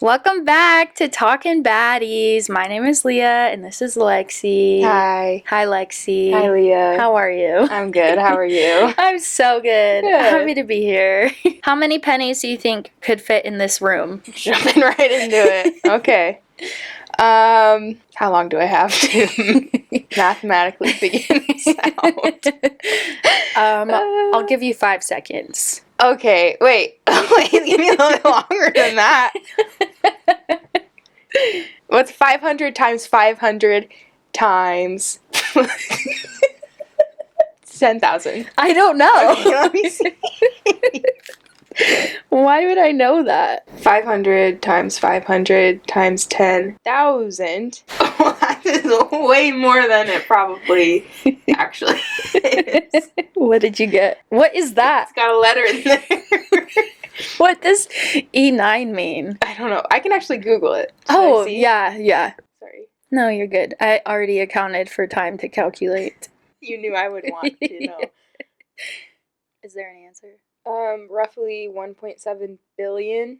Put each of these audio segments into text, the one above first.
Welcome back to Talking Baddies. My name is Leah, and this is Lexi. Hi. Hi, Lexi. Hi, Leah. How are you? I'm good. How are you? I'm so good. Good. Happy to be here. How many pennies do you think could fit in this room? Jumping right into it. Okay. How long do I have to mathematically figure this out? I'll give you 5 seconds. Okay, wait. Wait, give me a little bit longer than that. What's 500 times 500 times 10,000? I don't know. Okay, let me see. Why would I know that? 500 times 500 times 10,000. Oh, that is way more than it probably actually is. What did you get? What is that? It's got a letter in there. What does E9 mean? I don't know. I can actually Google it. Should Oh, I see? yeah. Sorry. No, you're good. I already accounted for time to calculate. You knew I would want to know. Is there an answer? Roughly 1.7 billion.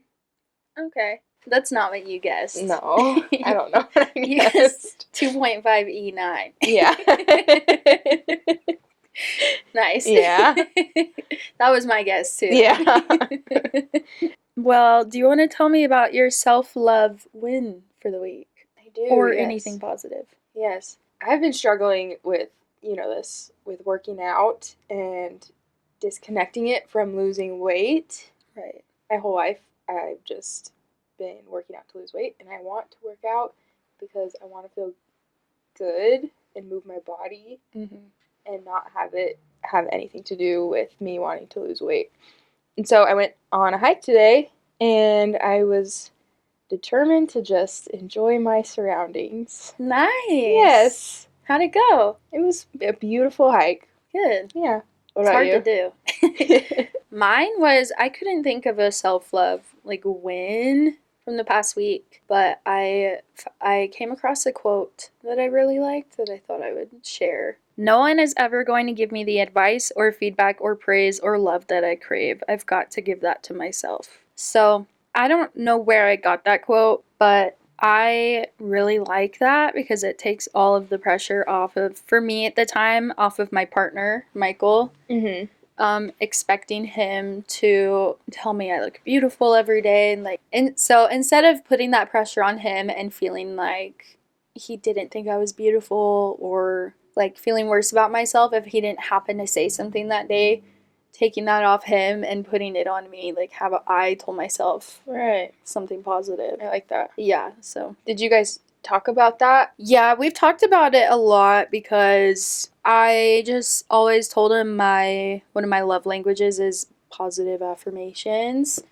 Okay. That's not what you guessed. No, I don't know what I You guessed. 2.5 E9. Yeah. Nice. Yeah. That was my guess too. Yeah. Well, do you want to tell me about your self-love win for the week? I do. Or yes. anything positive? Yes. I've been struggling with, this, with working out and disconnecting it from losing weight. Right. My whole life, I've just been working out to lose weight, and I want to work out because I want to feel good and move my body and not have it have anything to do with me wanting to lose weight. And so I went on a hike today, and I was determined to just enjoy my surroundings. Nice. Yes. How'd it go? It was a beautiful hike. Good. Yeah. What It's about hard you? to do. Mine was, I couldn't think of a self-love win from the past week, but I came across a quote that I really liked that I thought I would share. No one is ever going to give me the advice or feedback or praise or love that I crave. I've got to give that to myself. So I don't know where I got that quote, but I really like that because it takes all of the pressure off of, for me at the time, off of my partner, Michael. Expecting him to tell me I look beautiful every day, and so instead of putting that pressure on him and feeling like he didn't think I was beautiful or feeling worse about myself if he didn't happen to say something that day, taking that off him and putting it on me, I told myself something positive. I like that. Yeah, so. Did you guys talk about that? Yeah, we've talked about it a lot because I just always told him one of my love languages is positive affirmations.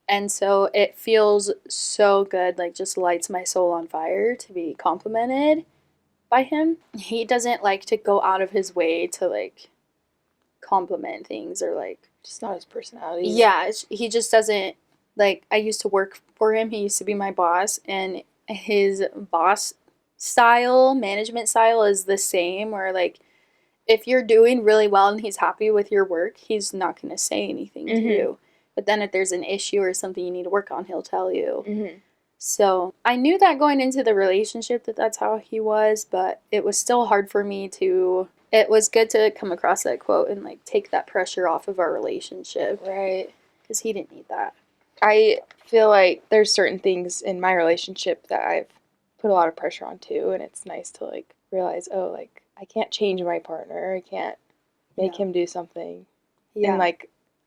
And so it feels so good, just lights my soul on fire to be complimented by him. He doesn't like to go out of his way to compliment things or just not his personality. Yeah, he just doesn't I used to work for him. He used to be my boss, and his boss style, management style is the same where if you're doing really well and he's happy with your work, he's not going to say anything to you. But then if there's an issue or something you need to work on, he'll tell you. So I knew that going into the relationship that's how he was, but it was still hard for me to, it was good to come across that quote and take that pressure off of our relationship. Right. Because he didn't need that. I feel like there's certain things in my relationship that I've put a lot of pressure on too, and it's nice to realize, I can't change my partner. I can't make him do something. Yeah. And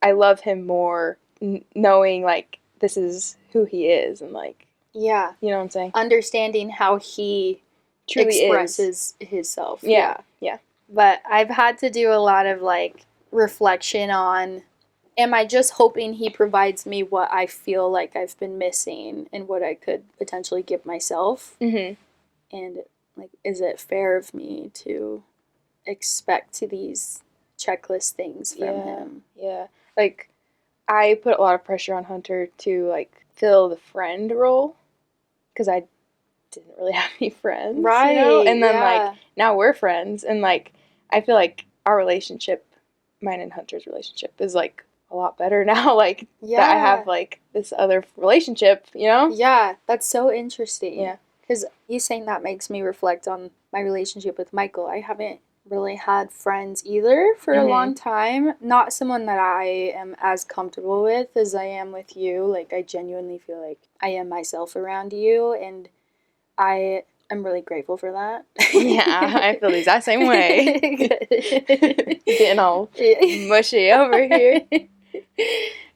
I love him more knowing this is who he is and yeah. You know what I'm saying? Understanding how he truly expresses himself. Yeah. But I've had to do a lot of reflection on, am I just hoping he provides me what I feel like I've been missing and what I could potentially give myself? And is it fair of me to expect these checklist things from him? Yeah. I put a lot of pressure on Hunter to fill the friend role because I didn't really have any friends. Right. And then now we're friends, and I feel like our relationship, mine and Hunter's relationship, is a lot better now, like, Yeah. that I have, like, this other relationship, you know? Yeah, that's so interesting. Yeah. Because you saying that makes me reflect on my relationship with Michael. I haven't really had friends either for a long time. Not someone that I am as comfortable with as I am with you. Like, I genuinely feel like I am myself around you, and I am really grateful for that. Yeah, I feel the exact same way. Getting all mushy over here.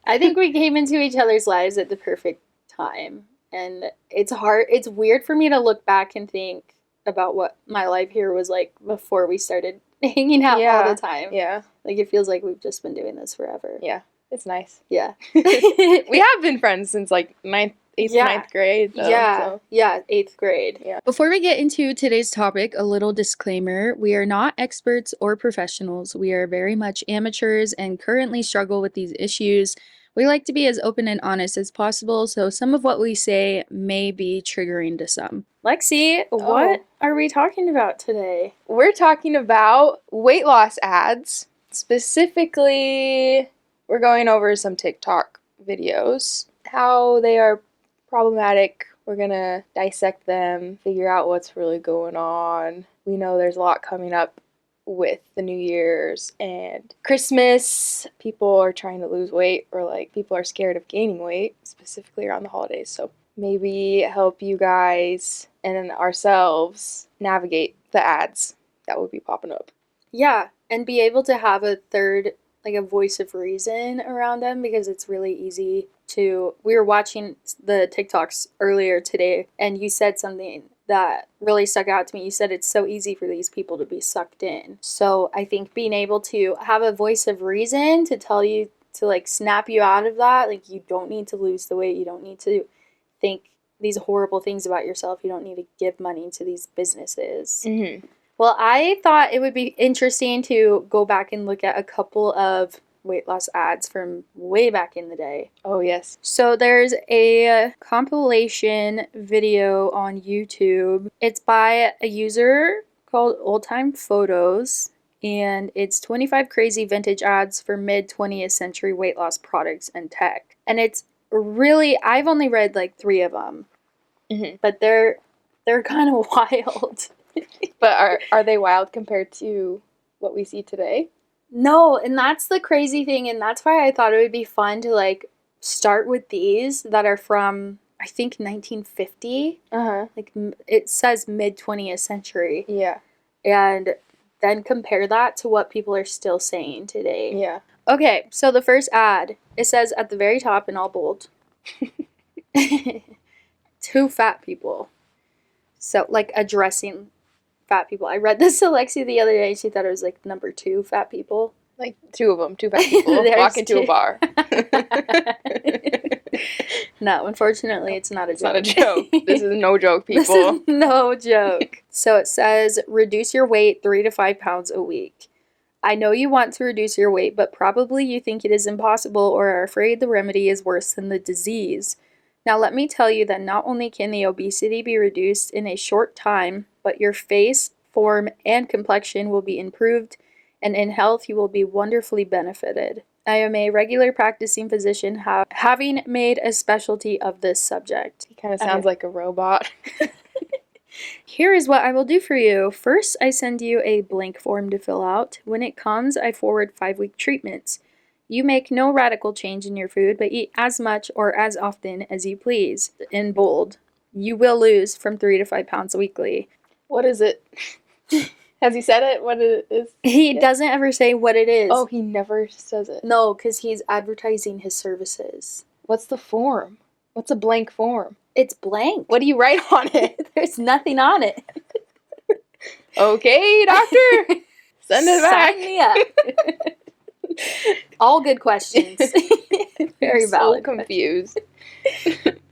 I think we came into each other's lives at the perfect time. And it's hard, it's weird for me to look back and think about what my life here was like before we started hanging out all the time. Yeah. Like, it feels like we've just been doing this forever. Yeah. It's nice. Yeah. We have been friends since like 9th grade, though. Yeah. So. Yeah, 8th grade. Yeah. Before we get into today's topic, a little disclaimer. We are not experts or professionals. We are very much amateurs and currently struggle with these issues. We like to be as open and honest as possible, so some of what we say may be triggering to some. Lexi, what are we talking about today? We're talking about weight loss ads. Specifically, we're going over some TikTok videos, how they are problematic. We're gonna dissect them, figure out what's really going on. We know there's a lot coming up with the New Year's and Christmas. People are trying to lose weight, or like people are scared of gaining weight, specifically around the holidays. So maybe help you guys and ourselves navigate the ads that would be popping up. Yeah, and be able to have a third, like a voice of reason around them, because it's really easy to. We were watching the TikToks earlier today, and you said something that really stuck out to me. You said it's so easy for these people to be sucked in. So I think being able to have a voice of reason to tell you, to like snap you out of that, like, you don't need to lose the weight, you don't need to think these horrible things about yourself, you don't need to give money to these businesses. Well, I thought it would be interesting to go back and look at a couple of weight loss ads from way back in the day. Oh, yes. So there's a compilation video on YouTube. It's by a user called Old Time Photos, and it's 25 crazy vintage ads for mid 20th century weight loss products and tech. And it's really, I've only read like 3 of them, but they're kind of wild. But are they wild compared to what we see today? No, and that's the crazy thing, and that's why I thought it would be fun to like start with these that are from, I think, 1950. Like, it says mid 20th century. Yeah. And then compare that to what people are still saying today. Yeah. Okay, so the first ad, it says at the very top in all bold, 2 fat people. So, like, addressing fat people. I read this to Lexi the other day. She thought it was like number 2 fat people. Like 2 of them, 2 fat people walk into a bar. No, unfortunately, it's not a joke. It's not a joke. This is no joke, people. This is no joke. So it says, reduce your weight 3 to 5 pounds a week. I know you want to reduce your weight, but probably you think it is impossible or are afraid the remedy is worse than the disease. Now let me tell you that not only can the obesity be reduced in a short time, but your face, form, and complexion will be improved, and in health you will be wonderfully benefited. I am a regular practicing physician, having made a specialty of this subject. He kind of sounds like a robot. Here is what I will do for you. First, I send you a blank form to fill out. When it comes, I forward 5-week treatments. You make no radical change in your food, but eat as much or as often as you please. In bold, you will lose from 3 to 5 pounds weekly. What is it? Has he said it? What it is? He doesn't ever say what it is. Oh, he never says it. No, because he's advertising his services. What's the form? What's a blank form? It's blank. What do you write on it? There's nothing on it. Okay, doctor. Send it back. Sign me up. All good questions. Very valid. So confused.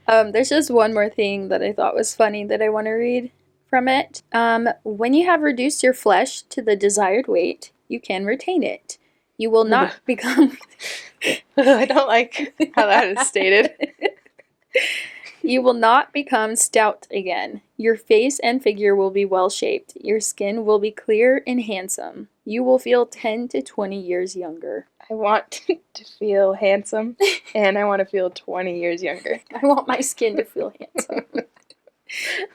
There's just one more thing that I thought was funny that I want to read from it. When you have reduced your flesh to the desired weight, you can retain it. You will not become... I don't like how that is stated. You will not become stout again. Your face and figure will be well shaped. Your skin will be clear and handsome. You will feel 10 to 20 years younger. I want to feel handsome, and I want to feel 20 years younger. I want my skin to feel handsome.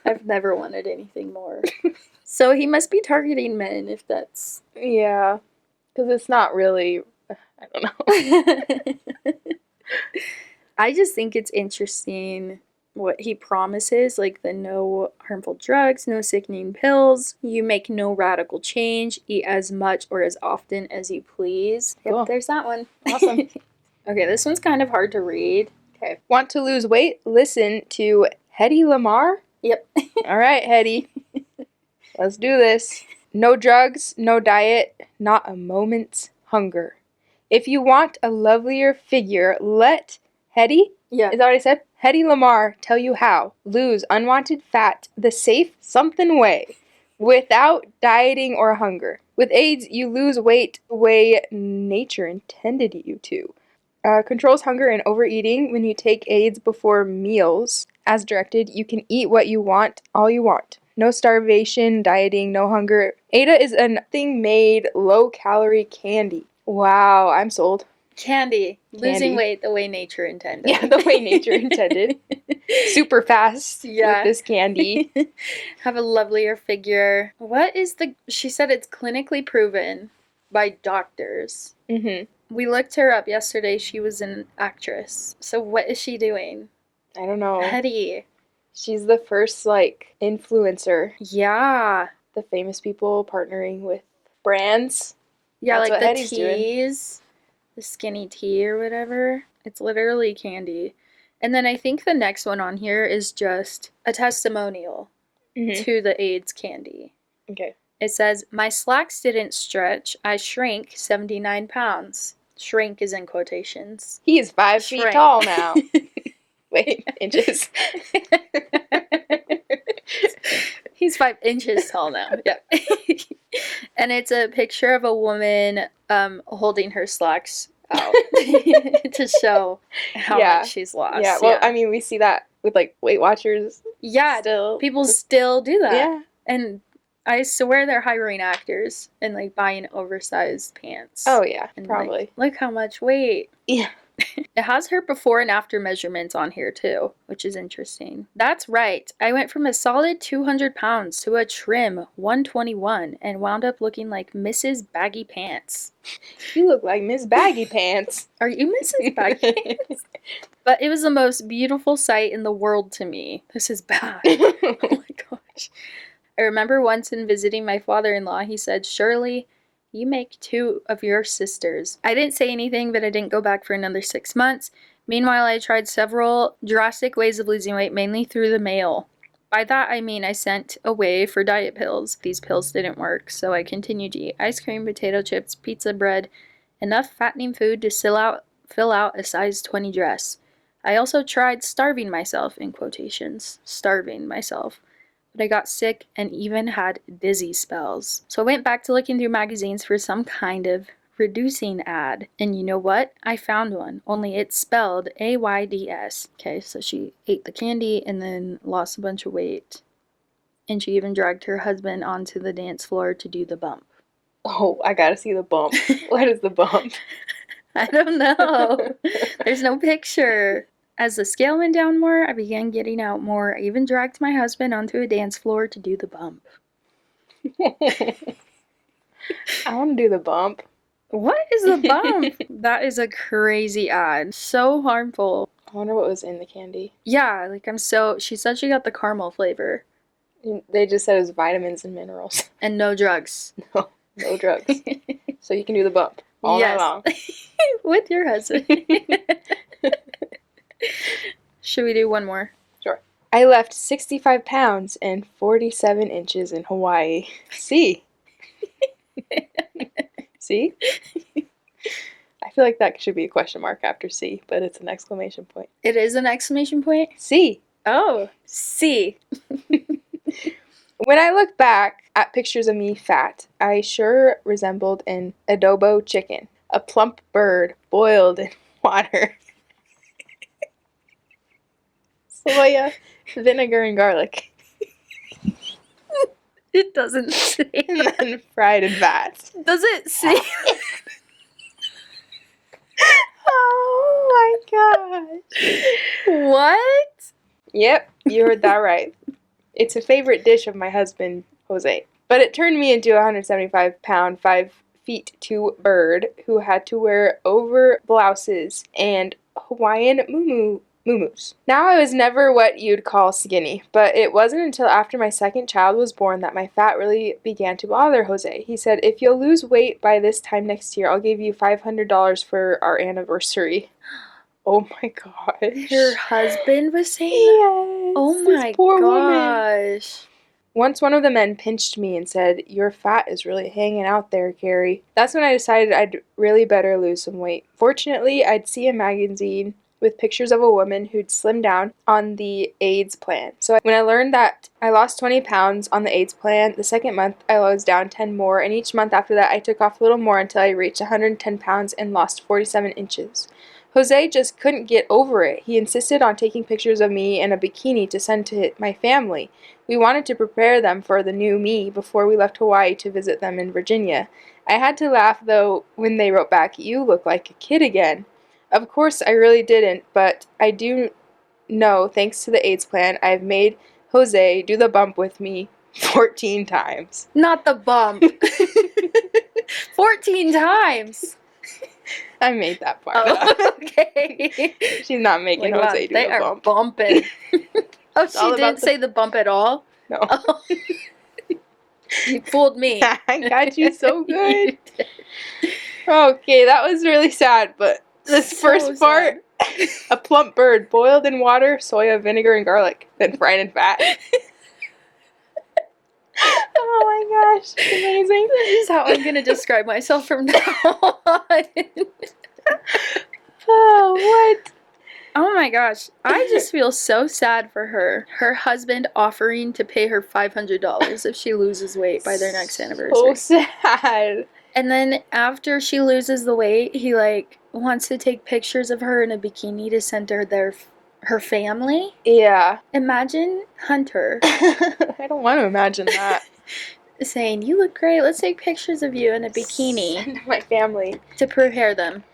I've never wanted anything more. So he must be targeting men if that's... Yeah, because it's not really, I don't know. I just think it's interesting what he promises, like the no harmful drugs, no sickening pills, you make no radical change, eat as much or as often as you please. Cool. Yep, there's that one. Awesome. Okay, this one's kind of hard to read. Okay. Want to lose weight? Listen to Hedy Lamarr? Yep. All right, Hedy. Let's do this. No drugs, no diet, not a moment's hunger. If you want a lovelier figure, let Hedy, Yeah. is that what I said? Hedy Lamarr tell you how. Lose unwanted fat the safe something way, without dieting or hunger. With AIDS, you lose weight the way nature intended you to. Controls hunger and overeating. When you take AIDS before meals, as directed, you can eat what you want, all you want. No starvation, dieting, no hunger. Ada is a nothing-made, low-calorie candy. Wow, I'm sold. Candy. Losing weight the way nature intended. Yeah, the way nature intended. Super fast with this candy. Have a lovelier figure. What is the... She said it's clinically proven by doctors. Mm-hmm. We looked her up yesterday. She was an actress. So what is she doing? I don't know. Hedy. She's the first, influencer. Yeah. The famous people partnering with brands. Yeah, That's like what the Hedy's doing. teas. The skinny tea or whatever. It's literally candy. And then I think the next one on here is just a testimonial to the AIDS candy. Okay. It says, my slacks didn't stretch. I shrank 79 pounds. Shrink is in quotations. He is 5 feet tall now. Wait, inches. He's 5 inches tall now. Yeah. And it's a picture of a woman holding her slacks out to show how much she's lost. Yeah, well, I mean, we see that with, Weight Watchers. Yeah, still. People still do that. Yeah. And I swear they're hiring actors and, buying oversized pants. Oh, yeah, and, probably. Look how much weight. Yeah. It has her before and after measurements on here, too, which is interesting. That's right. I went from a solid 200 pounds to a trim 121 and wound up looking like Mrs. Baggy Pants. You look like Miss Baggy Pants. Are you Mrs. Baggy Pants? But it was the most beautiful sight in the world to me. This is bad. Oh my gosh. I remember once in visiting my father-in-law, he said, Shirley, you make 2 of your sisters. I didn't say anything, but I didn't go back for another 6 months. Meanwhile, I tried several drastic ways of losing weight, mainly through the mail. By that, I mean I sent away for diet pills. These pills didn't work, so I continued to eat ice cream, potato chips, pizza, bread, enough fattening food to fill out a size 20 dress. I also tried starving myself, in quotations, starving myself. But I got sick and even had dizzy spells. So I went back to looking through magazines for some kind of reducing ad. And you know what? I found one, only it's spelled AIDS. Okay, so she ate the candy and then lost a bunch of weight. And she even dragged her husband onto the dance floor to do the bump. Oh, I gotta see the bump. What is the bump? I don't know. There's no picture. As the scale went down more, I began getting out more. I even dragged my husband onto a dance floor to do the bump. I want to do the bump. What is the bump? That is a crazy ad. So harmful. I wonder what was in the candy. Yeah, she said she got the caramel flavor. They just said it was vitamins and minerals. And no drugs. No drugs. So you can do the bump all night long. With your husband. Should we do one more? Sure. I left 65 pounds and 47 inches in Hawaii. See? See? I feel like that should be a question mark after C, but it's an exclamation point. It is an exclamation point? C. Oh, C. When I look back at pictures of me fat, I sure resembled an adobo chicken, a plump bird boiled in water. Soya, vinegar, and garlic. It doesn't say. And then fried in fat. Does it say? Oh my gosh. What? Yep, you heard that right. It's a favorite dish of my husband, Jose. But it turned me into a 175-pound, 5'2" bird who had to wear over blouses and Hawaiian muumuus. Now I was never what you'd call skinny, but it wasn't until after my second child was born that my fat really began to bother Jose. He said, "If you'll lose weight by this time next year, I'll give you $500 for our anniversary." Oh my gosh. Your husband was saying Yes. Oh This my poor woman. gosh. Once one of the men pinched me and said, "Your fat is really hanging out there, Carrie." That's when I decided I'd really better lose some weight. Fortunately, I'd see a magazine with pictures of a woman who'd slimmed down on the AIDS plan. So when I learned that I lost 20 pounds on the AIDS plan, the second month I was down 10 more, and each month after that I took off a little more until I reached 110 pounds and lost 47 inches. Jose just couldn't get over it. He insisted on taking pictures of me in a bikini to send to my family. We wanted to prepare them for the new me before we left Hawaii to visit them in Virginia. I had to laugh, though, when they wrote back, "You look like a kid again." Of course, I really didn't, but I do know, thanks to the AIDS plan, I've made Jose do the bump with me 14 times. Not the bump. 14 times. I made that part up. Okay. She's not making Like, Jose wow, do they the are bump. bumping. Oh, It's all she about didn't the- say the bump at all? No. Oh. You fooled me. I got you so good. Okay, that was really sad, but this So first part, a plump bird boiled in water, soya, vinegar, and garlic, then fried in fat. Oh my gosh, amazing. This is how I'm going to describe myself from now on. Oh, what? Oh my gosh, I just feel so sad for her. Her husband offering to pay her $500 if she loses weight by their next anniversary. So sad. And then after she loses the weight, he like wants to take pictures of her in a bikini to send to her family. Yeah. Imagine Hunter I don't want to imagine that. saying, "You look great. Let's take pictures of you in a bikini Send my family. to prepare them."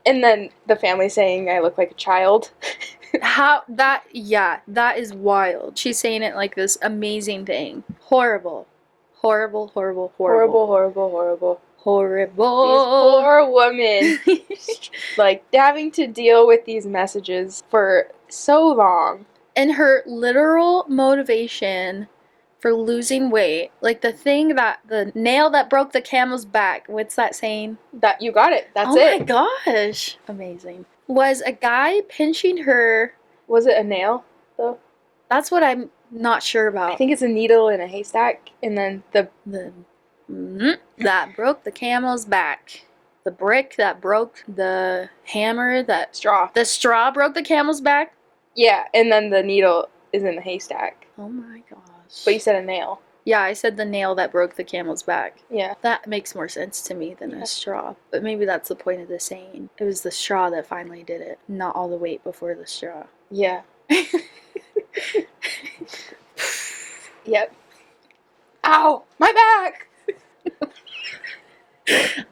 And then the family saying I look like a child. That is wild. She's saying it like this amazing thing. Horrible. Horrible, horrible, horrible. Horrible, horrible, horrible. Horrible. These poor women. Like, having to deal with these messages for so long. And her literal motivation for losing weight, like the nail that broke the camel's back, what's that saying? That you got it. That's Oh it. my gosh. Amazing. Was a guy pinching her. Was it a nail, though? That's what I'm not sure I about. think it's a needle in a haystack, and then That broke the camel's back. The brick that broke the hammer that... straw. The straw broke the camel's back? Yeah, and then the needle is in the haystack. Oh my gosh. But you said a nail. Yeah, I said the nail that broke the camel's back. Yeah. That makes more sense to me than a straw. But maybe that's the point of the saying. It was the straw that finally did it, not all the weight before the straw. Yeah. Yep. Ow! My back!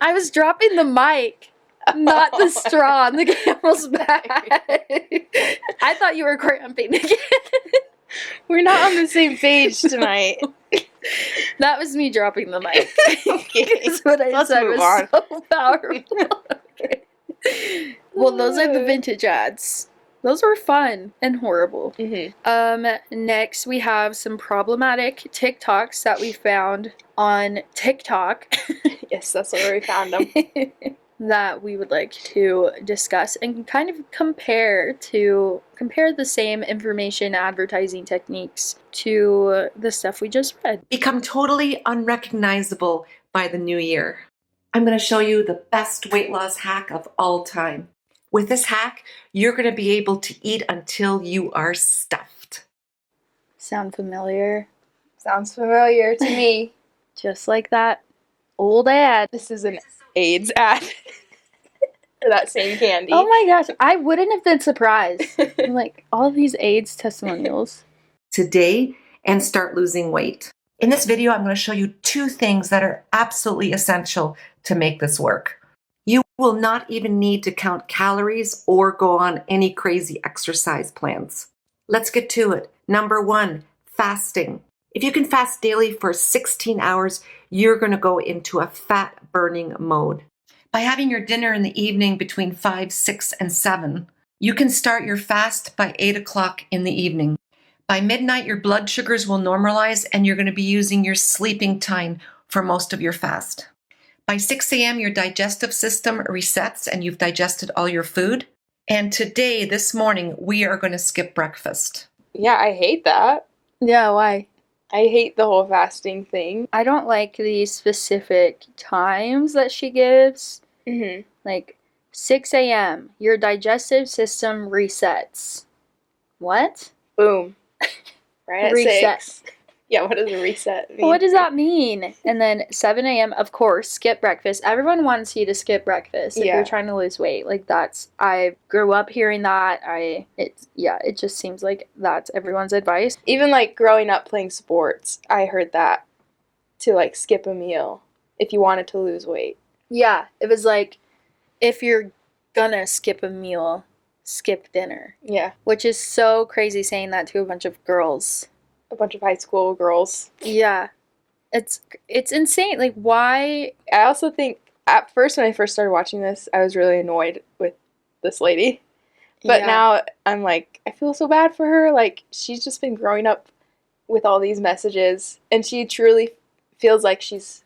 I was dropping the mic, not the straw on the camel's back. I thought you were cramping again. We're not on the same page tonight. That was me dropping the mic. Okay. That's what I Let's said move was on. so powerful. Okay. Well, those are the vintage ads. Those were fun and horrible. Next we have some problematic TikToks that we found on TikTok. Yes, that's where we found them. That we would like to discuss and kind of compare the same information advertising techniques to the stuff we just read. Become totally unrecognizable by the new year. I'm going to show you the best weight loss hack of all time. With this hack, you're going to be able to eat until you are stuffed. Sound familiar? Sounds familiar to me. Just like that old ad. This is an AIDS ad for that same candy. Oh my gosh, I wouldn't have been surprised. Like, all of these AIDS testimonials. Today and start losing weight. In this video, I'm going to show you 2 things that are absolutely essential to make this work. You You will not even need to count calories or go on any crazy exercise plans. Let's get to it. Number 1, fasting. If you can fast daily for 16 hours, you're going to go into a fat burning mode. By having your dinner in the evening between 5, 6, and 7, you can start your fast by 8 o'clock in the evening. By midnight, your blood sugars will normalize and you're going to be using your sleeping time for most of your fast. By 6 a.m., your digestive system resets and you've digested all your food. And today, this morning, we are going to skip breakfast. Yeah, I hate that. Yeah, why? I hate the whole fasting thing. I don't like these specific times that she gives. Mm-hmm. Like 6 a.m., your digestive system resets. What? Boom. Right at Reset. 6. Yeah, what does a reset mean? What does that mean? And then 7 a.m., of course, skip breakfast. Everyone wants you to skip breakfast if you're trying to lose weight. Like, I grew up hearing that. It just seems like that's everyone's advice. Even, like, growing up playing sports, I heard that to, like, skip a meal if you wanted to lose weight. Yeah, it was like, if you're gonna skip a meal, skip dinner. Yeah. Which is so crazy saying that to a bunch of girls. A bunch of high school girls. Yeah. It's insane. Like, why? I also think, at first, when I first started watching this, I was really annoyed with this lady. But now, I'm like, I feel so bad for her. Like, she's just been growing up with all these messages, and she truly feels like she's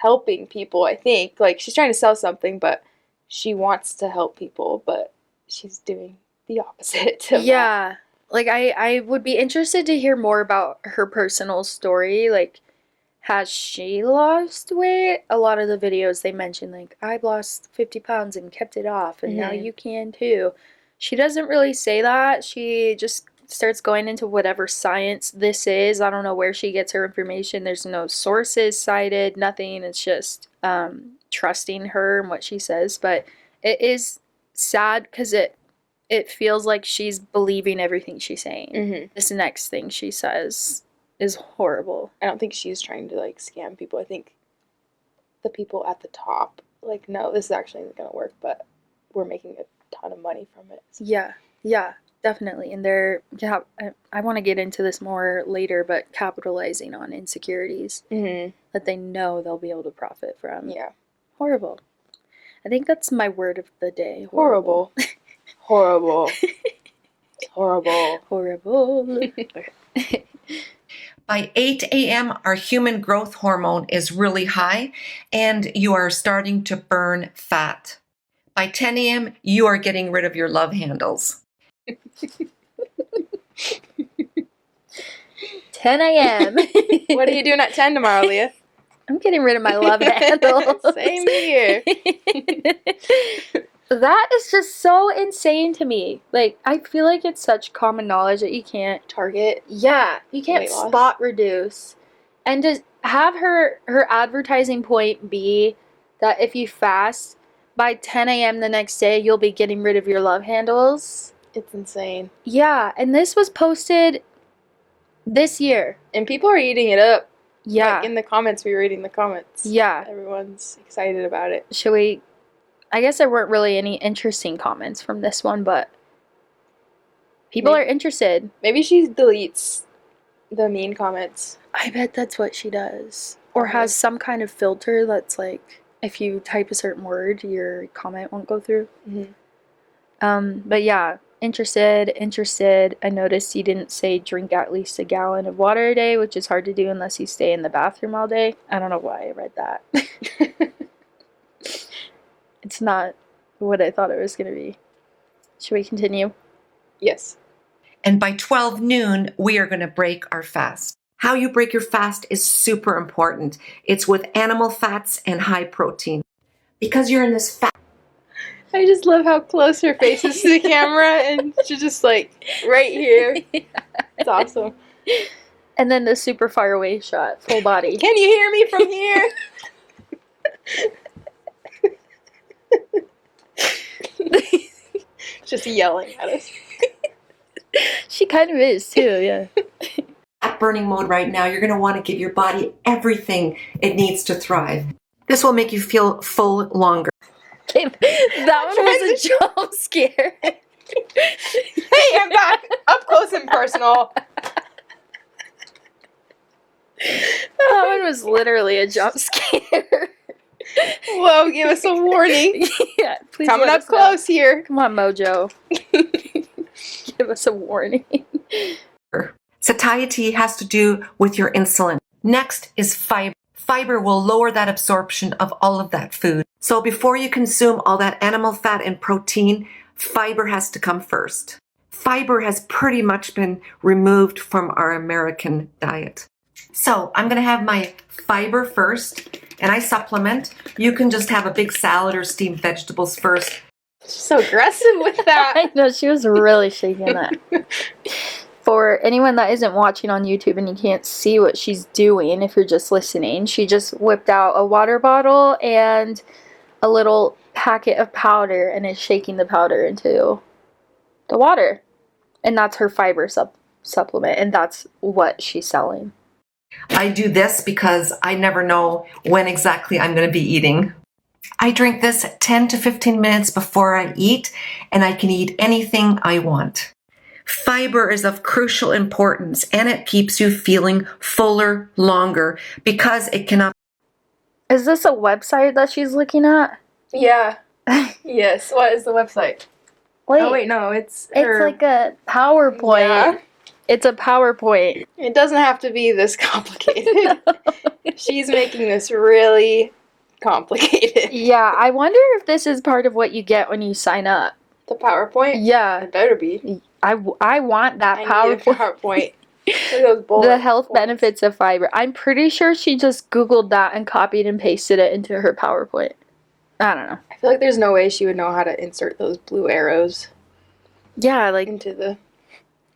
helping people, I think. Like, she's trying to sell something, but she wants to help people, but she's doing the opposite of that. Like, I would be interested to hear more about her personal story. Like, has she lost weight? A lot of the videos they mention, like, I've lost 50 pounds and kept it off, and now you can too. She doesn't really say that. She just starts going into whatever science this is. I don't know where she gets her information. There's no sources cited, nothing. It's just trusting her and what she says. But it is sad because it feels like she's believing everything she's saying. Mm-hmm. This next thing she says is horrible. I don't think she's trying to, like, scam people. I think the people at the top, like, no, this is actually going to work, but we're making a ton of money from it. So. Yeah, definitely. And I want to get into this more later, but capitalizing on insecurities that they know they'll be able to profit from. Yeah. Horrible. I think that's my word of the day. Horrible. Horrible. Horrible. Horrible. By 8 a.m., our human growth hormone is really high and you are starting to burn fat. By 10 a.m., you are getting rid of your love handles. 10 a.m. What are you doing at 10 tomorrow, Leah? I'm getting rid of my love handles. Same here. That is just so insane to me. Like, I feel like it's such common knowledge that you can't Target. Yeah, you can't Weight loss. spot reduce. And to have her advertising point be that if you fast by 10 a.m. the next day, you'll be getting rid of your love handles. It's insane. Yeah, and this was posted this year. And people are eating it up. Yeah. Like, in the comments, we were reading the comments. Yeah. Everyone's excited about it. Should we... I guess there weren't really any interesting comments from this one, but people are interested. Maybe she deletes the mean comments. I bet that's what she does. Or has some kind of filter that's like, if you type a certain word, your comment won't go through. Mm-hmm. But yeah, interested. I noticed you didn't say drink at least a gallon of water a day, which is hard to do unless you stay in the bathroom all day. I don't know why I read that. It's not what I thought it was going to be. Should we continue? Yes. And by 12 noon, we are going to break our fast. How you break your fast is super important. It's with animal fats and high protein. Because you're in this fat. I just love how close her face is to the camera, and she's just like right here. It's awesome. And then the super far away shot, full body. Can you hear me from here? Just yelling at us. She kind of is too, yeah. At burning mode right now, you're going to want to give your body everything it needs to thrive. This will make you feel full longer. Okay, that one was a jump scare. Hey, I'm back. Up close and personal. That one was literally a jump scare. Whoa, give us a warning. Yeah, please Coming let up us know. close here. Come on, Mojo. Give us a warning. Satiety has to do with your insulin. Next is fiber. Fiber will lower that absorption of all of that food. So before you consume all that animal fat and protein, fiber has to come first. Fiber has pretty much been removed from our American diet. So I'm going to have my fiber first, and I supplement. You can just have a big salad or steamed vegetables first. She's so aggressive with that. I know, she was really shaking that. For anyone that isn't watching on YouTube and you can't see what she's doing if you're just listening, she just whipped out a water bottle and a little packet of powder and is shaking the powder into the water. And that's her fiber supplement, and that's what she's selling. I do this because I never know when exactly I'm going to be eating. I drink this 10 to 15 minutes before I eat, and I can eat anything I want. Fiber is of crucial importance, and it keeps you feeling fuller longer because it cannot. Is this a website that she's looking at? Yeah. Yes. What is the website? Wait, Oh, wait, no. It's like a PowerPoint. Yeah. It's a PowerPoint. It doesn't have to be this complicated. She's making this really complicated. Yeah, I wonder if this is part of what you get when you sign up. The PowerPoint? Yeah. It better be. I want that I PowerPoint. need a PowerPoint. Look at those bullet The health points. benefits of fiber. I'm pretty sure she just Googled that and copied and pasted it into her PowerPoint. I don't know. I feel like there's no way she would know how to insert those blue arrows Yeah, like into the...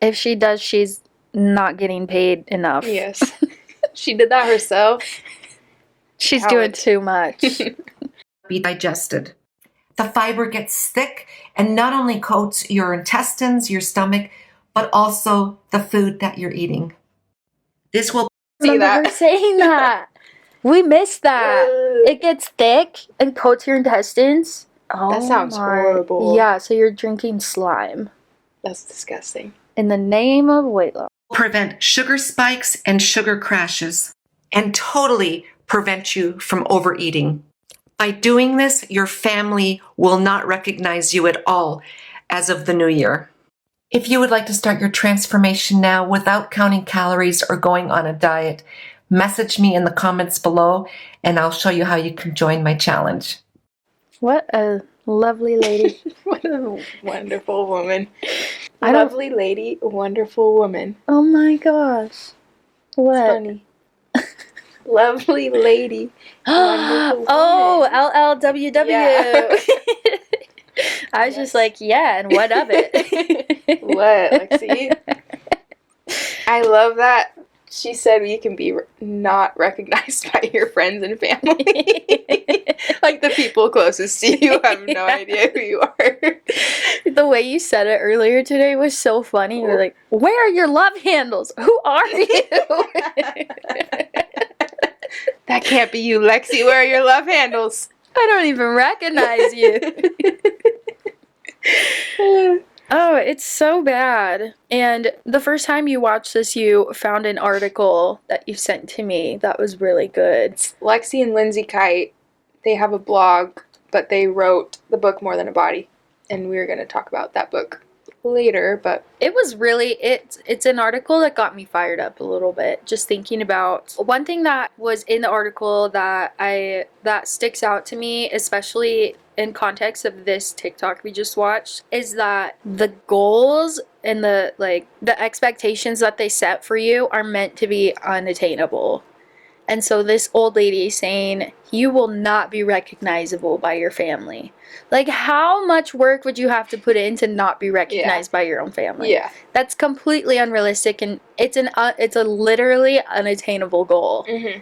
if she does, she's not getting paid enough. Yes. She did that herself. She's Talent. doing too much. Be digested. The fiber gets thick and not only coats your intestines, your stomach, but also the food that you're eating. This will See Remember that? her saying that. We missed that. It gets thick and coats your intestines. Oh, That sounds horrible. Yeah, so you're drinking slime That's disgusting. in the name of weight loss. prevent sugar spikes and sugar crashes and totally prevent you from overeating. By doing this, your family will not recognize you at all as of the new year. If you would like to start your transformation now without counting calories or going on a diet, message me in the comments below and I'll show you how you can join my challenge. What a lovely lady. What a wonderful woman. I don't- Lovely lady, wonderful woman. Oh my gosh. What? It's funny. Lovely lady, wonderful Oh, woman. LLWW. Yeah. I was just like, yeah, and what of it? What, Lexi? I love that she said you can be not recognized by your friends and family. Like the people closest to you have no idea who you are. The way you said it earlier today was so funny. You were like, where are your love handles? Who are you? That can't be you, Lexi. Where are your love handles? I don't even recognize you. Oh, it's so bad. And the first time you watched this, you found an article that you sent to me that was really good. Lexi and Lindsay Kite, they have a blog, but they wrote the book More Than a Body. And we're going to talk about that book later, but It was really, it's an article that got me fired up a little bit. Just thinking about one thing that was in the article that sticks out to me, especially in context of this TikTok we just watched, is that the goals and the expectations that they set for you are meant to be unattainable. And so this old lady saying, you will not be recognizable by your family. Like, how much work would you have to put in to not be recognized by your own family? yeah. That's completely unrealistic, and it's a literally unattainable goal. Mm-hmm.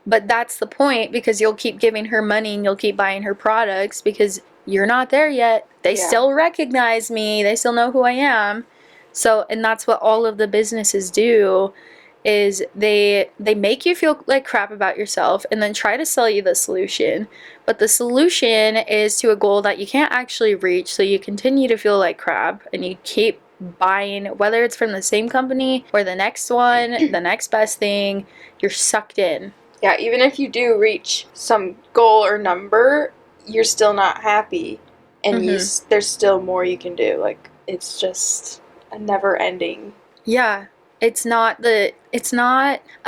But that's the point, because you'll keep giving her money and you'll keep buying her products because you're not there yet. They still recognize me. They still know who I am. So, and that's what all of the businesses do. is they make you feel like crap about yourself and then try to sell you the solution. But the solution is to a goal that you can't actually reach, so you continue to feel like crap and you keep buying, whether it's from the same company or the next one, the next best thing. You're sucked in. Yeah, even if you do reach some goal or number, you're still not happy, and there's still more you can do. Like, it's just a never ending. Yeah. It's not a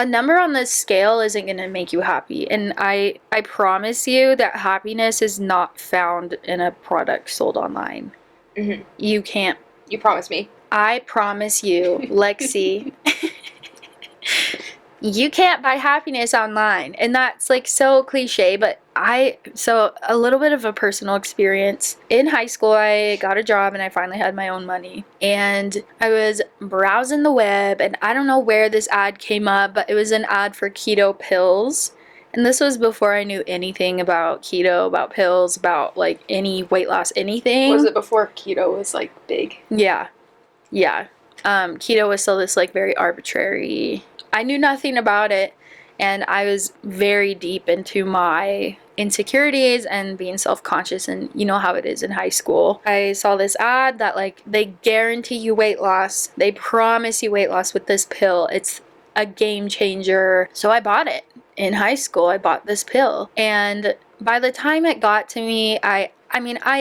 number on the scale isn't going to make you happy. And I promise you that happiness is not found in a product sold online. Mm-hmm. You can't. You promise me. I promise you, Lexi. You can't buy happiness online. And that's like so cliche, but so a little bit of a personal experience. In high school, I got a job and I finally had my own money. And I was browsing the web and I don't know where this ad came up, but it was an ad for keto pills. And this was before I knew anything about keto, about pills, about like any weight loss, anything. Was it before keto was like big? Yeah. Yeah. Keto was still this like very arbitrary. I knew nothing about it, and I was very deep into my insecurities and being self-conscious, and you know how it is in high school. I saw this ad that like they guarantee you weight loss. They promise you weight loss with this pill. It's a game changer. So I bought it. In high school, I bought this pill, and by the time it got to me, I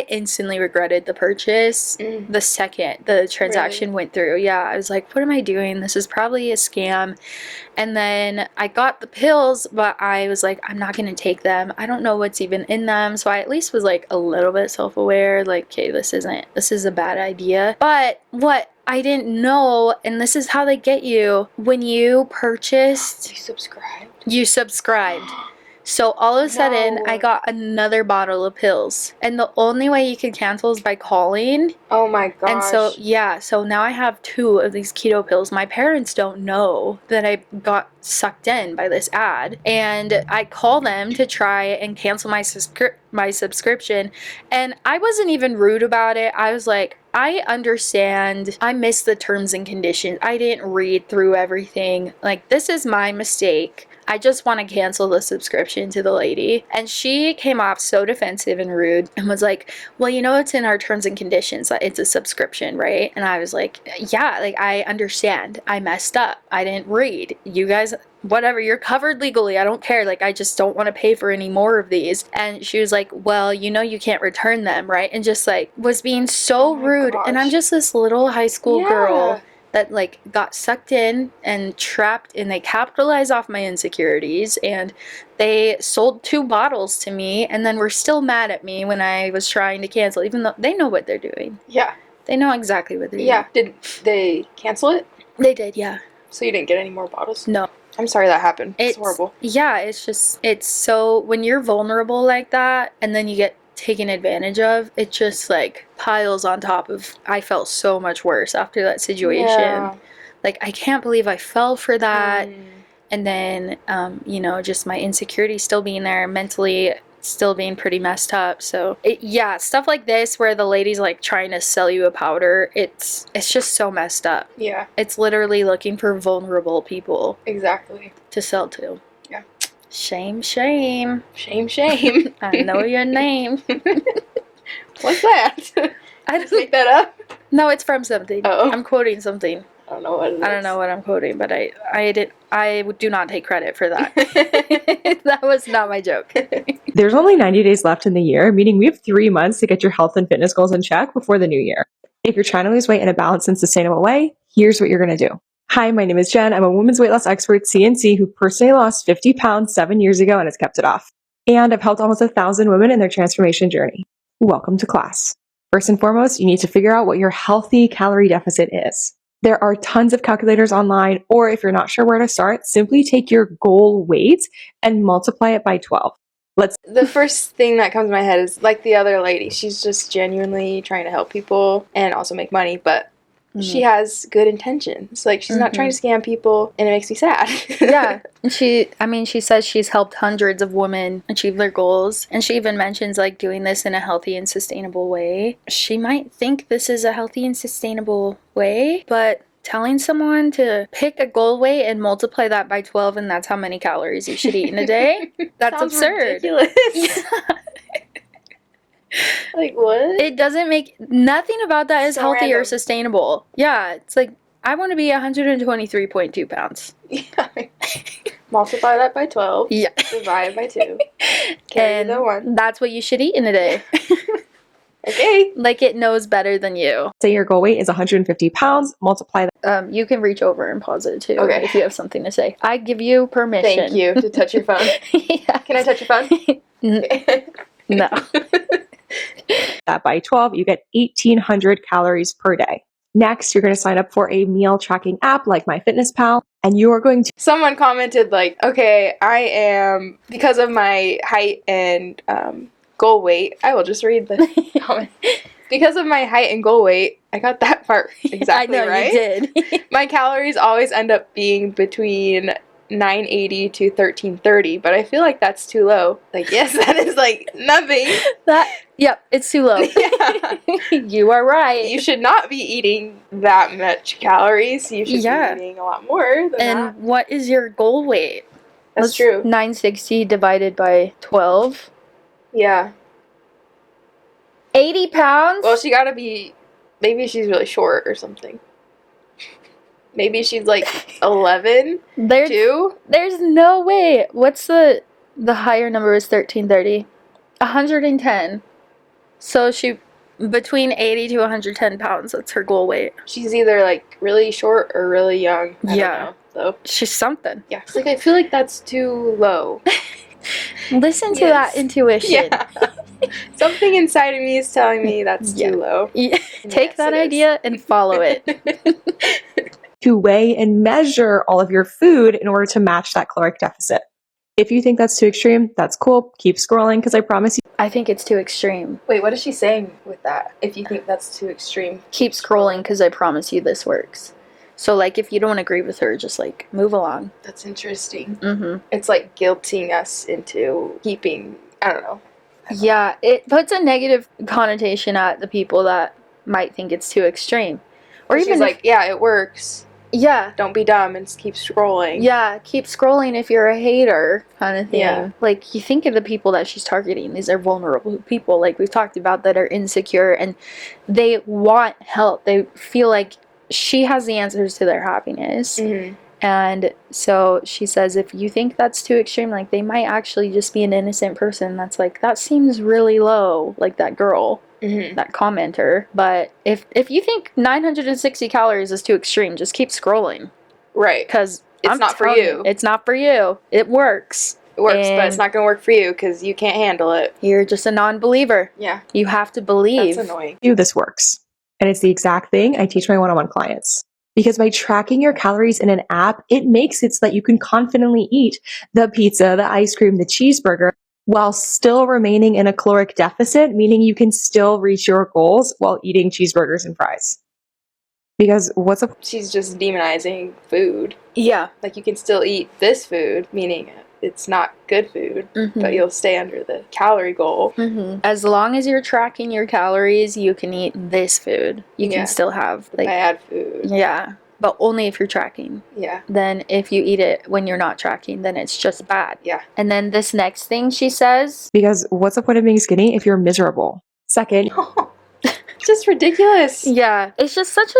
instantly regretted the purchase the second the transaction went through. Yeah, I was like, what am I doing? This is probably a scam. And then I got the pills, but I was like, I'm not going to take them. I don't know what's even in them. So I at least was like a little bit self-aware, like, okay, this is a bad idea. But what I didn't know, and this is how they get you, when you purchased, you subscribed. So all of a sudden, I got another bottle of pills. And the only way you could cancel is by calling. Oh my gosh. And so, yeah, so now I have 2 of these keto pills. My parents don't know that I got sucked in by this ad. And I call them to try and cancel my subscription. And I wasn't even rude about it. I was like, I understand. I missed the terms and conditions. I didn't read through everything. Like, this is my mistake. I just want to cancel the subscription to the lady. And she came off so defensive and rude and was like, well, you know, it's in our terms and conditions that it's a subscription, right? And I was like, yeah, like, I understand. I messed up. I didn't read. You guys, whatever, you're covered legally. I don't care. Like, I just don't want to pay for any more of these. And she was like, well, you know, you can't return them, right? And just like was being so rude. Gosh. And I'm just this little high school girl that like got sucked in and trapped, and they capitalized off my insecurities, and they sold 2 bottles to me and then were still mad at me when I was trying to cancel, even though they know what they're doing. Yeah. They know exactly what they're doing. Yeah. Did they cancel it? They did, yeah. So you didn't get any more bottles? No. I'm sorry that happened. It's horrible. Yeah, it's so, when you're vulnerable like that and then you get taken advantage of, it just like piles on top of, I felt so much worse after that situation. Yeah. Like, I can't believe I fell for that. And then you know, just my insecurity still being there, mentally still being pretty messed up. So stuff like this where the lady's like trying to sell you a powder, it's just so messed up. Yeah, it's literally looking for vulnerable people exactly to sell to. Yeah. Shame. I know your name. What's that? I just make that up. No, it's from something. Oh. I'm quoting something. I don't know what it is. I don't know what I'm quoting, but I do not take credit for that. That was not my joke. There's only 90 days left in the year, meaning we have 3 months to get your health and fitness goals in check before the new year. If you're trying to lose weight in a balanced and sustainable way, here's what you're going to do. Hi, my name is Jen. I'm a women's weight loss expert, CNC, who personally lost 50 pounds 7 years ago and has kept it off. And I've helped almost 1,000 women in their transformation journey. Welcome to class. First and foremost, you need to figure out what your healthy calorie deficit is. There are tons of calculators online, or if you're not sure where to start, simply take your goal weight and multiply it by 12. The first thing that comes to my head is like the other lady. She's just genuinely trying to help people and also make money, but she has good intentions. Like, she's not trying to scam people, and it makes me sad. Yeah. She says she's helped hundreds of women achieve their goals, and she even mentions like doing this in a healthy and sustainable way. She might think this is a healthy and sustainable way, but telling someone to pick a goal weight and multiply that by 12 and that's how many calories you should eat in a day. That's Sounds absurd. ridiculous. Yeah. Like, what? It doesn't make nothing about that is So healthy or random. sustainable. Yeah, it's like I want to be 123.2 pounds. Yeah. Multiply that by 12. Yeah. Divide by 2. Carry And the 1. that's what you should eat in a day. Okay. Like it knows better than you. Say your goal weight is 150 pounds, multiply that. You can reach over and pause it too Okay. if you have something to say. I give you permission. Thank you to touch your phone. Yeah. Can I touch your phone? No. That by 12, you get 1,800 calories per day. Next, you're going to sign up for a meal tracking app like MyFitnessPal, and you are going to Someone commented, like, okay, I am, because of my height and goal weight, I will just read the comment. Because of my height and goal weight, I got that part exactly I know right. you did. My calories always end up being between 980 to 1330, but I feel like that's too low. Like, yes, that is like nothing. Yep, it's too low. Yeah. You are right. You should not be eating that much calories. You should Yeah. be eating a lot more than And that. what is your goal weight? That's true. 960 divided by 12. Yeah. 80 pounds? Well, she gotta be, maybe she's really short or something. Maybe she's like 11, there's, too. there's no way. What's the higher number is 1330? 110. So she, between 80 to 110 pounds, that's her goal weight. She's either like really short or really young. I Yeah. don't know, though. She's something. Yeah. It's like, I feel like that's too low. Listen to Yes. that intuition. Yeah. Something inside of me is telling me that's Yeah. too low. Yeah. Take Yes, that it is. idea and follow it. to weigh and measure all of your food in order to match that caloric deficit. If you think that's too extreme, that's cool. Keep scrolling because I promise you. I think it's too extreme. Wait, what is she saying with that? If you think that's too extreme. Keep scrolling because I promise you this works. So, like, if you don't agree with her, just, like, move along. That's interesting. Mm-hmm. It's like guilting us into keeping, I don't know. Yeah, it puts a negative connotation at the people that might think it's too extreme. Or She's even like, yeah, it works. yeah. Don't be dumb and keep scrolling. Yeah, keep scrolling if you're a hater kind of thing. Yeah. Like, you think of the people that she's targeting. These are vulnerable people, like we've talked about, that are insecure and they want help. They feel like she has the answers to their happiness. Mm-hmm. And so she says, if you think that's too extreme, like, they might actually just be an innocent person that's like, that seems really low, like that girl. Mm-hmm. That commenter. But if you think 960 calories is too extreme, just keep scrolling. Right. Because It's not for you. It's not for you. It works. It works, but it's And not going to work for you because you can't handle it. You're just a non-believer. Yeah. You have to believe. That's annoying. This works. And it's the exact thing I teach my one-on-one clients. Because by tracking your calories in an app, it makes it so that you can confidently eat the pizza, the ice cream, the cheeseburger, while still remaining in a caloric deficit, meaning you can still reach your goals while eating cheeseburgers and fries. Because what's up? She's just demonizing food. Yeah. Like, you can still eat this food, meaning it's not good food, Mm-hmm. but you'll stay under the calorie goal. Mm-hmm. As long as you're tracking your calories, you can eat this food. You Yeah. can still have, like, Bad food. yeah. But only if you're tracking. Yeah. Then if you eat it when you're not tracking, then it's just bad. Yeah. And then this next thing she says, Because what's the point of being skinny if you're miserable? Second, Just ridiculous. yeah, it's just such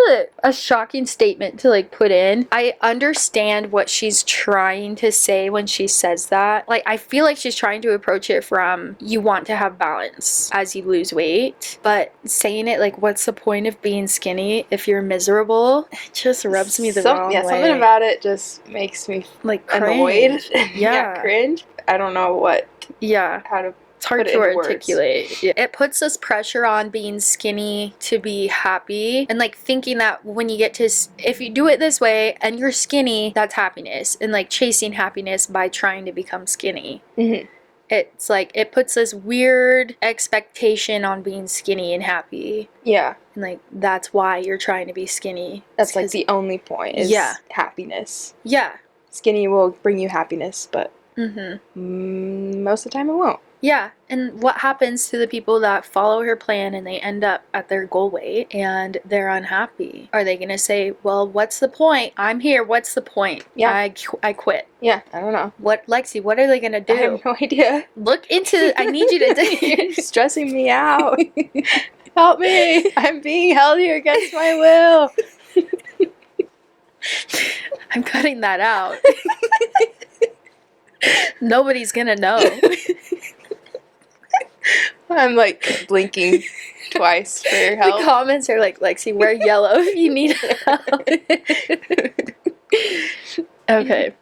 a shocking statement to, like, put in. I understand what she's trying to say when she says that. Like, I feel like she's trying to approach it from, you want to have balance as you lose weight, but saying it like, what's the point of being skinny if you're miserable? It just rubs me the wrong way. Something about it just makes me like annoyed. cringe. Yeah. Cringe. I don't know Yeah. how to It's hard put it to into words. articulate. Yeah. It puts this pressure on being skinny to be happy, and, like, thinking that when you get to, if you do it this way and you're skinny, that's happiness, and, like, chasing happiness by trying to become skinny. Mm-hmm. It's like, it puts this weird expectation on being skinny and happy. Yeah. And, like, that's why you're trying to be skinny. That's, like, 'Cause- the only point is Yeah. happiness. Yeah. Skinny will bring you happiness, but Mm-hmm. most of the time it won't. Yeah, and what happens to the people that follow her plan and they end up at their goal weight and they're unhappy? Are they going to say, well, what's the point? I'm here. What's the point? Yeah. I quit. Yeah, I don't know. What, Lexi, what are they going to do? I have no idea. Look into, I need you to You're stressing me out. Help me. I'm being held here against my will. I'm cutting that out. Nobody's going to know. I'm like blinking twice for your help. The comments are like, Lexi, wear yellow if you need help. Okay.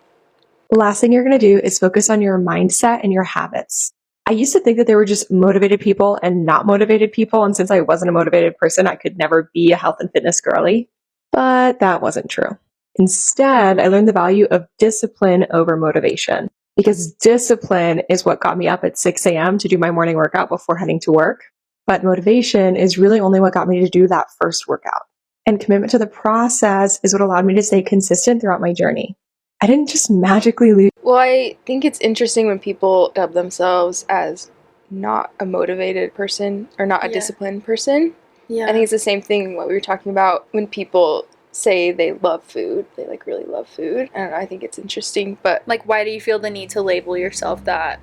Last thing you're going to do is focus on your mindset and your habits. I used to think that there were just motivated people and not motivated people. And since I wasn't a motivated person, I could never be a health and fitness girly. But that wasn't true. Instead, I learned the value of discipline over motivation, because discipline is what got me up at 6 a.m. to do my morning workout before heading to work. But motivation is really only what got me to do that first workout. And commitment to the process is what allowed me to stay consistent throughout my journey. I didn't just magically lose. Well, I think it's interesting when people dub themselves as not a motivated person or not a disciplined person. Yeah. I think it's the same thing what we were talking about when people say they love food. They like really love food. And I think it's interesting, but like, why do you feel the need to label yourself that?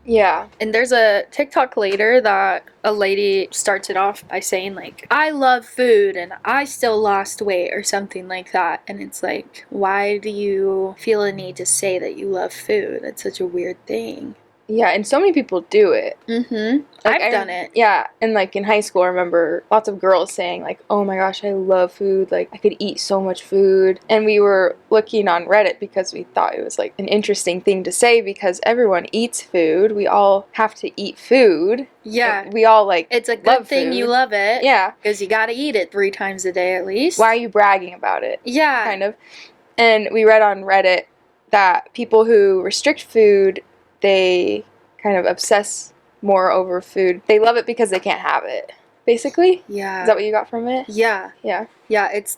Yeah. And there's a TikTok later that a lady starts it off by saying, like, I love food and I still lost weight or something like that. And it's like, why do you feel a need to say that you love food? That's such a weird thing. Yeah, and so many people do it. Mm-hmm. Like, I've done it. Yeah, and like in high school, I remember lots of girls saying like, oh my gosh, I love food. Like, I could eat so much food. And we were looking on Reddit because we thought it was like an interesting thing to say because everyone eats food. We all have to eat food. Yeah. We all like it's a good thing food. You love it. Yeah. Because you got to eat it 3 times a day at least. Why are you bragging about it? Yeah. Kind of. And we read on Reddit that people who restrict food, they kind of obsess more over food. They love it because they can't have it, basically. Yeah. Is that what you got from it? Yeah. Yeah. Yeah, it's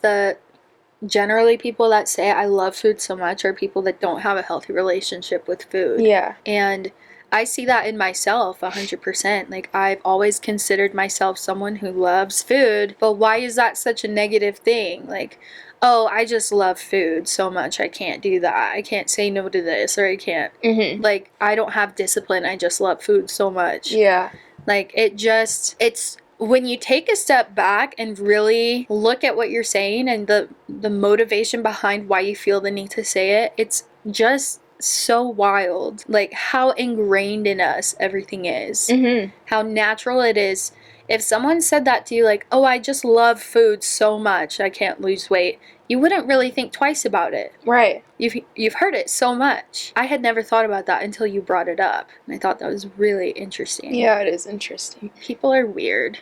generally people that say I love food so much are people that don't have a healthy relationship with food. Yeah. And I see that in myself 100%. Like, I've always considered myself someone who loves food, but why is that such a negative thing? Like, oh, I just love food so much, I can't do that. I can't say no to this, or I can't. Mm-hmm. Like, I don't have discipline, I just love food so much. Yeah. Like, it's when you take a step back and really look at what you're saying and the motivation behind why you feel the need to say it, it's just so wild. Like, how ingrained in us everything is. Mm-hmm. How natural it is. If someone said that to you, like, oh, I just love food so much, I can't lose weight, you wouldn't really think twice about it. Right. You've heard it so much. I had never thought about that until you brought it up. And I thought that was really interesting. Yeah, it is interesting. People are weird.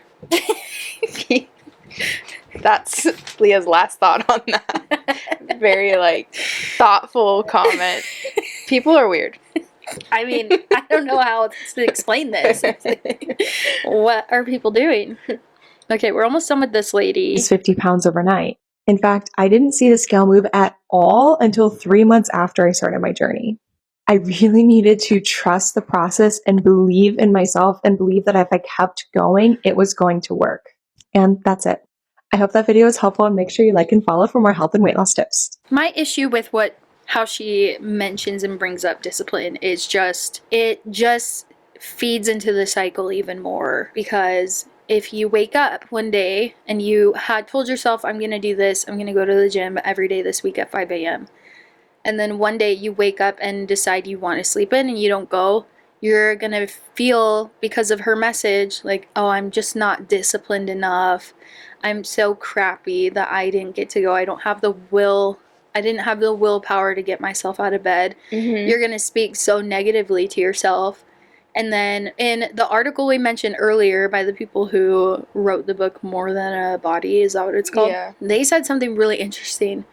That's Leah's last thought on that. Very, like, thoughtful comment. People are weird. I mean, I don't know how to explain this. What are people doing? Okay, we're almost done with this lady. 50 pounds overnight. In fact, I didn't see the scale move at all until 3 months after I started my journey. I really needed to trust the process and believe in myself and believe that if I kept going, it was going to work. And that's it. I hope that video was helpful, and make sure you like and follow for more health and weight loss tips. My issue with how she mentions and brings up discipline is it just feeds into the cycle even more, because if you wake up one day and you had told yourself, I'm going to do this, I'm going to go to the gym every day this week at 5 a.m. and then one day you wake up and decide you want to sleep in and you don't go, you're going to feel, because of her message, like, oh, I'm just not disciplined enough. I'm so crappy that I didn't get to go. I didn't have the willpower to get myself out of bed. Mm-hmm. You're going to speak so negatively to yourself. And then in the article we mentioned earlier by the people who wrote the book More Than a Body, is that what it's called? Yeah. They said something really interesting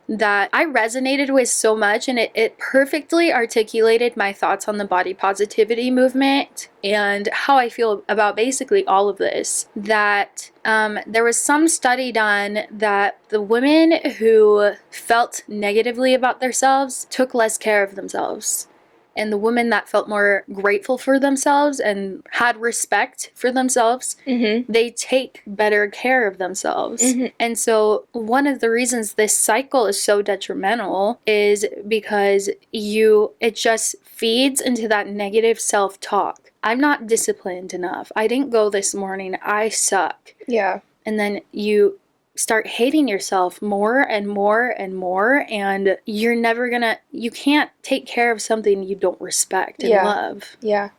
that I resonated with so much, and it perfectly articulated my thoughts on the body positivity movement and how I feel about basically all of this. That there was some study done that the women who felt negatively about themselves took less care of themselves. And the women that felt more grateful for themselves and had respect for themselves, they take better care of themselves. And so one of the reasons this cycle is so detrimental is because it just feeds into that negative self-talk. I'm not disciplined enough. I didn't go this morning. I suck. Yeah. And then you start hating yourself more and more and more, and you can't take care of something you don't respect and love. Yeah,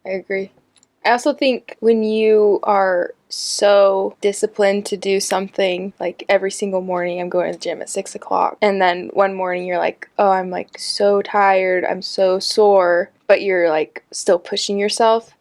I agree. I also think when you are so disciplined to do something, like every single morning I'm going to the gym at 6 o'clock, and then one morning you're like, oh, I'm like so tired, I'm so sore, but you're like still pushing yourself.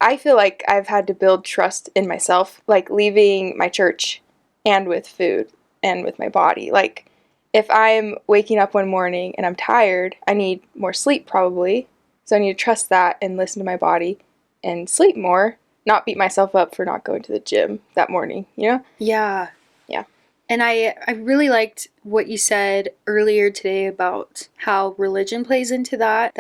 I feel like I've had to build trust in myself, like leaving my church and with food and with my body. Like, if I'm waking up one morning and I'm tired, I need more sleep probably. So I need to trust that and listen to my body and sleep more, not beat myself up for not going to the gym that morning, you know? Yeah. Yeah. And I really liked what you said earlier today about how religion plays into that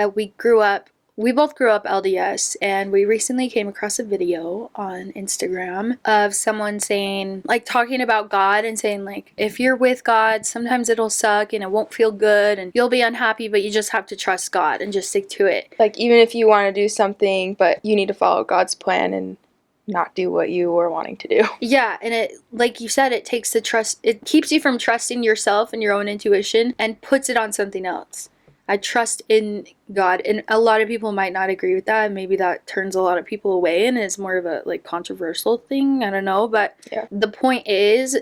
we both grew up LDS, and we recently came across a video on Instagram of someone saying, like, talking about God and saying, like, if you're with God, sometimes it'll suck and it won't feel good and you'll be unhappy, but you just have to trust God and just stick to it. Like, even if you want to do something, but you need to follow God's plan and not do what you were wanting to do. Yeah, and it, like you said, it takes the trust, it keeps you from trusting yourself and your own intuition and puts it on something else. I trust in God, and a lot of people might not agree with that. Maybe that turns a lot of people away and is more of a like controversial thing. I don't know, but the point is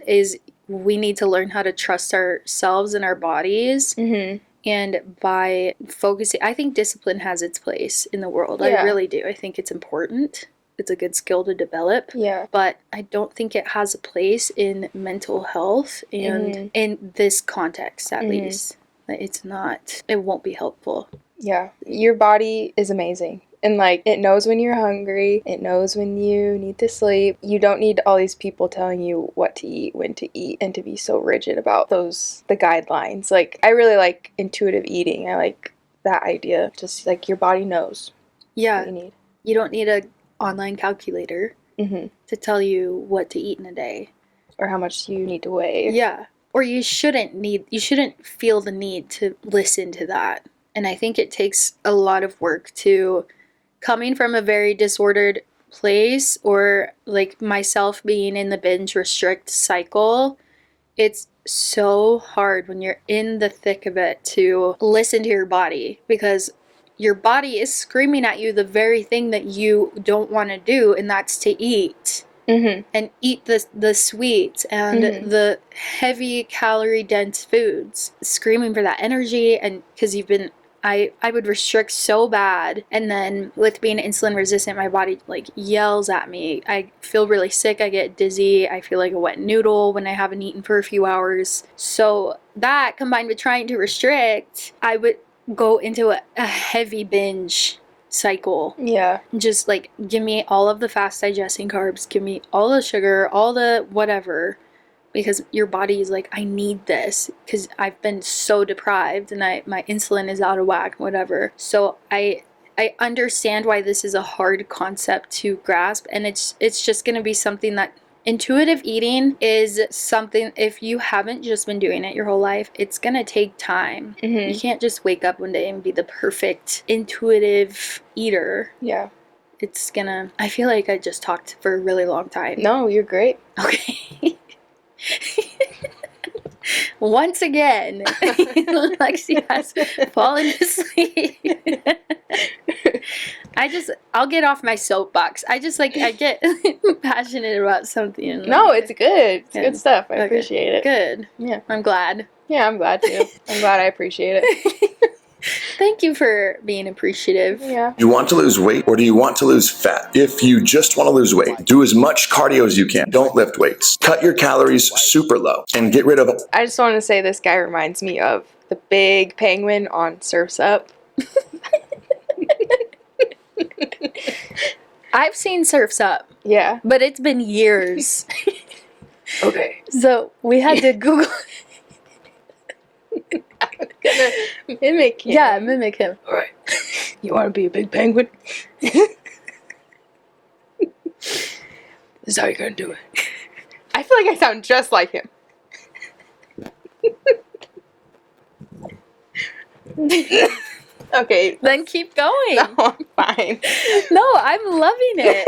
we need to learn how to trust ourselves and our bodies. And by focusing, I think discipline has its place in the world. I really do. I think it's important. It's a good skill to develop. Yeah. But I don't think it has a place in mental health and in this context, at least. It won't be helpful. Yeah. Your body is amazing. And like, it knows when you're hungry. It knows when you need to sleep. You don't need all these people telling you what to eat, when to eat, and to be so rigid about the guidelines. Like, I really like intuitive eating. I like that idea. Just like your body knows what you need. You don't need a online calculator to tell you what to eat in a day. Or how much you need to weigh. Yeah. Or you shouldn't feel the need to listen to that. And I think it takes a lot of work to, coming from a very disordered place, or like myself being in the binge restrict cycle, it's so hard when you're in the thick of it to listen to your body, because your body is screaming at you the very thing that you don't want to do, and that's to eat. And eat the sweets and the heavy calorie dense foods, screaming for that energy. And because I would restrict so bad, and then with being insulin resistant, my body like yells at me. I feel really sick, I get dizzy, I feel like a wet noodle when I haven't eaten for a few hours. So that, combined with trying to restrict, I would go into a heavy binge cycle. Yeah. Just like, give me all of the fast digesting carbs, give me all the sugar, all the whatever, because your body is like, I need this because I've been so deprived and my insulin is out of whack, whatever. So I understand why this is a hard concept to grasp, and it's just going to be something that intuitive eating is something, if you haven't just been doing it your whole life, it's going to take time. You can't just wake up one day and be the perfect intuitive eater. Yeah. I feel like I just talked for a really long time. No, you're great. Okay. Once again, Lexi has fallen asleep. I'll get off my soapbox. I get passionate about something. No, it's good. It's good stuff. I appreciate it. Good. Yeah. I'm glad. Yeah, I'm glad too. I'm glad I appreciate it. Thank you for being appreciative. Yeah. Do you want to lose weight or do you want to lose fat? If you just want to lose weight, do as much cardio as you can. Don't lift weights. Cut your calories super low and get rid of. I just want to say this guy reminds me of the big penguin on Surf's Up. I've seen Surf's Up. Yeah. But it's been years. Okay. So we had to Google. Gonna mimic him. Yeah, mimic him. All right. You want to be a big penguin? This is how you're gonna do it. I feel like I sound just like him. Okay. Then keep going. No, I'm fine. No, I'm loving it.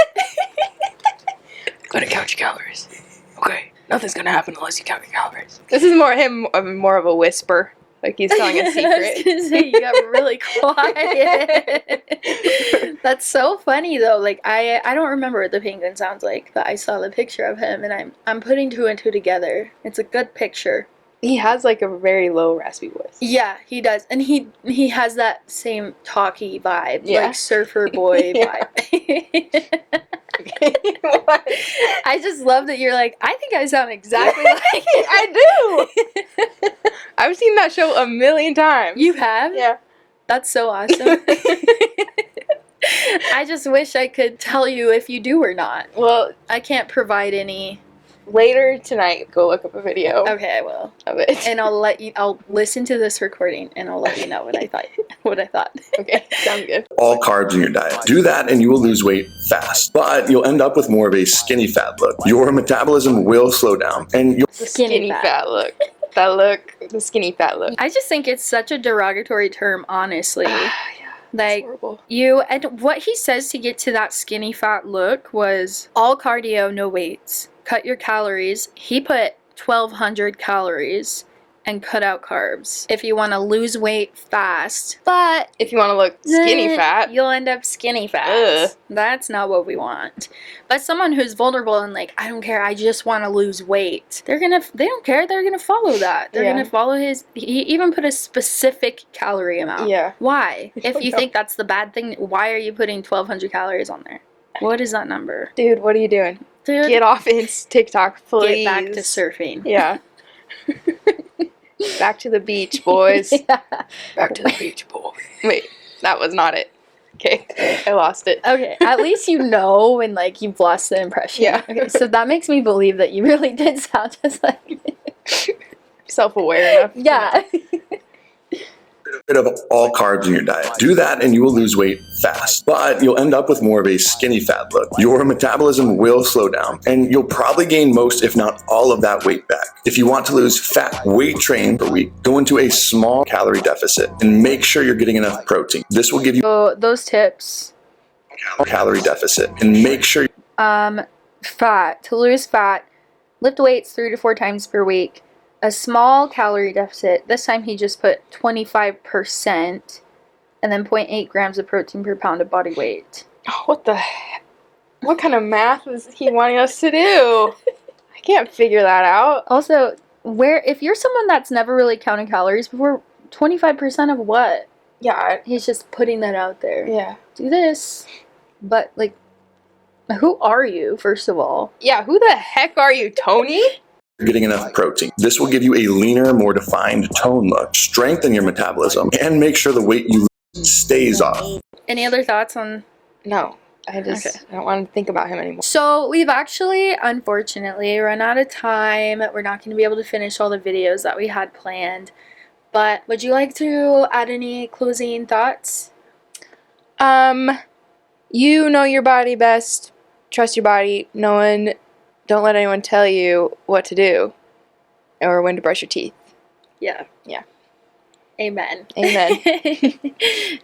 Gotta count your calories. Okay. Nothing's gonna happen unless you count your calories. This is more of a whisper. Like he's telling a I was secret. gonna say, you got really quiet. That's so funny though. Like I don't remember what the penguin sounds like, but I saw the picture of him and I'm putting two and two together. It's a good picture. He has like a very low raspy voice. Yeah, he does. And he has that same talky vibe, Yeah. like surfer boy Yeah. vibe. What? I just love that you're like, I think I sound exactly like him. I do. I've seen that show a million times. You have? Yeah. That's so awesome. I just wish I could tell you if you do or not. Well, I can't provide any. later tonight, go look up a video Okay, I will. of it. And I'll listen to this recording and I'll let you know what I thought. Okay, sounds good. All carbs in your diet. Do that and you will lose weight fast. But you'll end up with more of a skinny fat look. Your metabolism will slow down and you'll The Skinny skinny fat. fat look. That look. The skinny fat look. I just think it's such a derogatory term, honestly. Yeah, Like horrible. and what he says to get to that skinny fat look was all cardio, no weights. Cut your calories. He put 1,200 calories and cut out carbs if you want to lose weight fast. But If you want to look skinny fat. you'll end up skinny fat. Ugh. That's not what we want. But someone who's vulnerable and like, I don't care, I just want to lose weight. They don't care, they're gonna follow that. They're Yeah. gonna follow he even put a specific calorie amount. Yeah. Why? If don't you know. think that's the bad thing, why are you putting 1,200 calories on there? What is that number? Dude, what are you doing? Dude, Get off TikTok, please. get back to surfing. Yeah. Back to the beach, boys. Yeah. Back to the beach, boy. Wait, that was not it. Okay, I lost it. Okay, at least you know when like you've lost the impression. Yeah. Okay, so that makes me believe that you really did sound just like me. Self-aware enough. Yeah. rid of all carbs in your diet. Do that and you will lose weight fast. But you'll end up with more of a skinny fat look. Your metabolism will slow down and you'll probably gain most, if not all of that weight back. If you want to lose fat, weight train per week, go into a small calorie deficit and make sure you're getting enough protein. This will give you So those tips. a calorie deficit and make sure To lose fat, lift weights 3 to 4 times per week. A small calorie deficit. This time he just put 25% and then 0.8 grams of protein per pound of body weight. Oh, what the heck? What kind of math is he wanting us to do? I can't figure that out. Also, if you're someone that's never really counted calories before, 25% of what? Yeah, He's just putting that out there. yeah. Do this. But, like, who are you, first of all? Yeah, who the heck are you, Tony? you're getting enough protein. This will give you a leaner, more defined tone look, strengthen your metabolism, and make sure the weight you lose stays off. Any other thoughts on... No, I don't want to think about him anymore. So we've actually, unfortunately, run out of time. We're not going to be able to finish all the videos that we had planned. But would you like to add any closing thoughts? You know your body best. Trust your body. Don't let anyone tell you what to do or when to brush your teeth. Yeah. Yeah. Amen. Amen.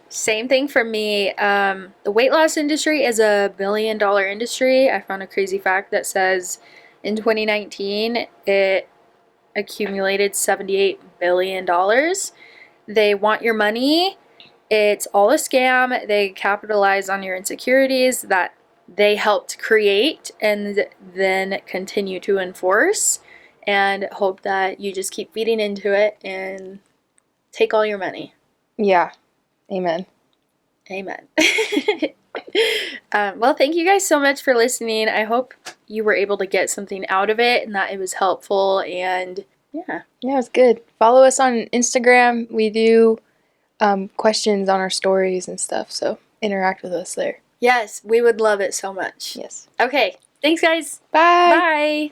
Same thing for me. The weight loss industry is a $1 billion industry. I found a crazy fact that says in 2019 it accumulated $78 billion. They want your money. It's all a scam. They capitalize on your insecurities that they helped create and then continue to enforce, and hope that you just keep feeding into it and take all your money. Yeah. Amen. Amen. Well, thank you guys so much for listening. I hope you were able to get something out of it and that it was helpful. And yeah. Yeah, it's good. Follow us on Instagram. We do questions on our stories and stuff, so interact with us there. Yes, we would love it so much. Yes. Okay. Thanks, guys. Bye. Bye.